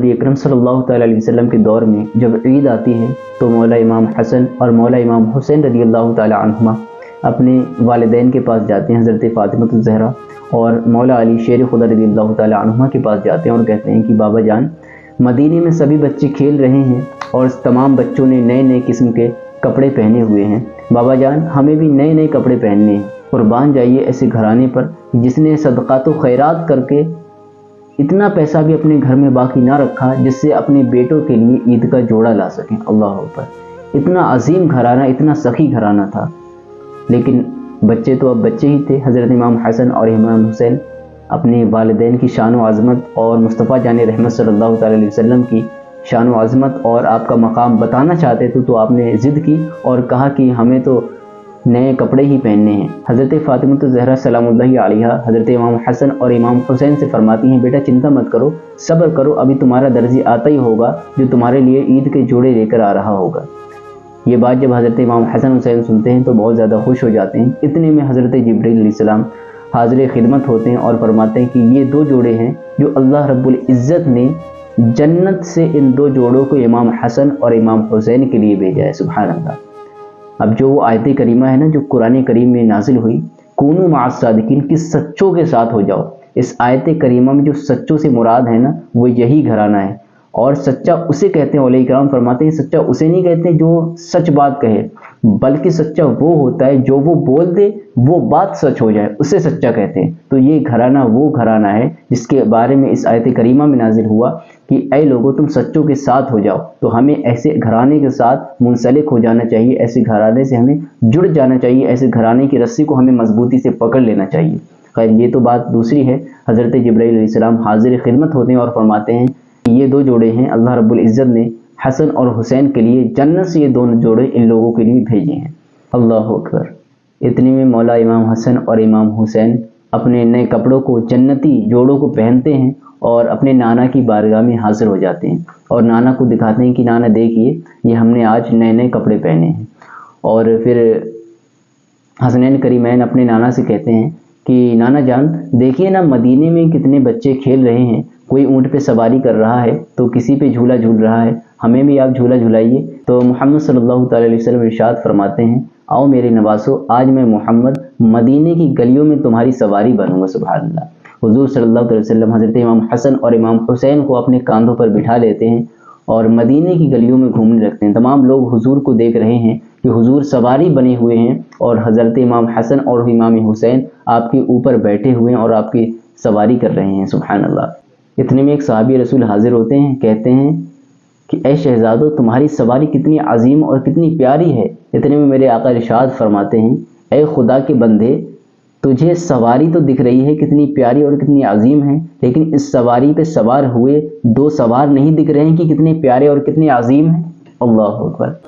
नबी अकरम सल्लल्लाहु तआला अलैहि वसल्लम के दौर में जब ईद आती है तो मौला इमाम हसन और मौला इमाम हुसैन रज़ियल्लाहु तआला अन्हुमा अपने वालिदैन के पास जाते हैं, हज़रत फ़ातिमा ज़हरा और मौला अली शेर खुदा रज़ियल्लाहु तआला अन्हुमा के पास जाते हैं और कहते हैं कि बाबा जान, मदीने में सभी बच्चे खेल रहे हैं और तमाम बच्चों ने नए नए किस्म के कपड़े पहने हुए हैं। बाबा जान, हमें भी नए नए कपड़े पहनने हैं। कुर्बान जाइए ऐसे घराने पर जिसने सदक़ात व खैरात करके इतना पैसा भी अपने घर में बाकी ना रखा जिससे अपने बेटों के लिए ईद का जोड़ा ला सकें। अल्लाह अकबर, इतना अजीम घराना, इतना सखी घराना था। लेकिन बच्चे तो अब बच्चे ही थे। हज़रत इमाम हसन और इमाम हुसैन अपने वालिदैन की शान व आज़मत और मुस्तफ़ा जान रहमत सल्लल्लाहु अलैहि वसल्लम की शान व आज़मत और आपका मकाम बताना चाहते थे, तो आपने ज़िद की और कहा कि हमें तो नए कपड़े ही पहनने हैं। हज़रत फ़ातिमा ज़हरा सलामुल्लाहि अलैहा हज़रत इमाम हसन और इमाम हुसैन से फरमाती हैं, बेटा चिंता मत करो, सब्र करो, अभी तुम्हारा दर्जी आता ही होगा जो तुम्हारे लिए ईद के जोड़े लेकर आ रहा होगा। ये बात जब हज़रत इमाम हसन हुसैन सुनते हैं तो बहुत ज़्यादा खुश हो जाते हैं। इतने में हज़रत जिब्रील अलैहिस्सलाम हाज़िर खिदमत होते हैं और फरमाते हैं कि ये दो जोड़े हैं जो अल्लाह रब्बुल इज़्ज़त ने जन्नत से इन दो जोड़ों को इमाम हसन और इमाम हुसैन के लिए भेजा है। सुभान अल्लाह। अब जो वो आयत करीमा है ना जो कुरान करीम में नाजिल हुई, कूनू मअस सादिकीन, कि सच्चों के साथ हो जाओ। इस आयत करीमा में जो सच्चों से मुराद है ना वो यही घराना है। और सच्चा उसे कहते हैं, औलिया किराम फरमाते हैं सच्चा उसे नहीं कहते जो सच बात कहे, बल्कि सच्चा वो होता है जो वो बोल दे वो बात सच हो जाए, उसे सच्चा कहते हैं। तो ये घराना वो घराना है जिसके बारे में इस आयत करीमा में नाजिल हुआ कि ऐ लोगों तुम सच्चों के साथ हो जाओ। तो हमें ऐसे घराने के साथ मुंसलिक हो जाना चाहिए, ऐसे घराने से हमें जुड़ जाना चाहिए, ऐसे घराने की रस्सी को हमें मजबूती से पकड़ लेना चाहिए। खैर ये तो बात दूसरी है। हज़रत जिब्राइल अलैहिस्सलाम हाजिर खिदमत होते हैं और फरमाते हैं कि ये दो जोड़े हैं अल्लाह रब्बुल इज़्ज़त ने हसन और हुसैन के लिए जन्नत से ये दोनों जोड़े इन लोगों के लिए भेजे हैं। अल्लाह अकबर। इतने में मौला इमाम हसन और इमाम हुसैन अपने नए कपड़ों को, जन्नती जोड़ों को पहनते हैं और अपने नाना की बारगाह में हाजिर हो जाते हैं और नाना को दिखाते हैं कि नाना देखिए ये हमने आज नए नए कपड़े पहने हैं। और फिर हसनैन करीमैन अपने नाना से कहते हैं कि नाना जान देखिए ना, मदीने में कितने बच्चे खेल रहे हैं, कोई ऊँट पे सवारी कर रहा है तो किसी पे झूला झूल रहा है, हमें भी आप झूला झुलाइए। तो मोहम्मद सल्लल्लाहु अलैहि वसल्लम इरशाद फरमाते हैं, आओ मेरे नवासो, आज मैं मोहम्मद मदीने की गलियों में तुम्हारी सवारी बनूंगा। सुभान अल्लाह। हुजूर सल्लल्लाहु अलैहि वसल्लम हज़रत इमाम हसन और इमाम हुसैन को अपने कांधों पर बिठा लेते हैं और मदीने की गलियों में घूमने लगते हैं। तमाम लोग हुजूर को देख रहे हैं कि हुजूर सवारी बने हुए हैं और हज़रत इमाम हसन और इमाम हुसैन आपके ऊपर बैठे हुए हैं और आपकी सवारी कर रहे हैं। सुभान अल्लाह। इतने में एक सहाबी रसूल हाजिर होते हैं, कहते हैं कि ऐ शहजादो तुम्हारी सवारी कितनी अजीम और कितनी प्यारी है। इतने में मेरे आका इरशाद फरमाते हैं, ऐ खुदा के बंदे तुझे सवारी तो दिख रही है कितनी प्यारी और कितनी अजीम है, लेकिन इस सवारी पे सवार हुए दो सवार नहीं दिख रहे हैं कि कितने प्यारे और कितने अजीम हैं। अल्लाह अकबर।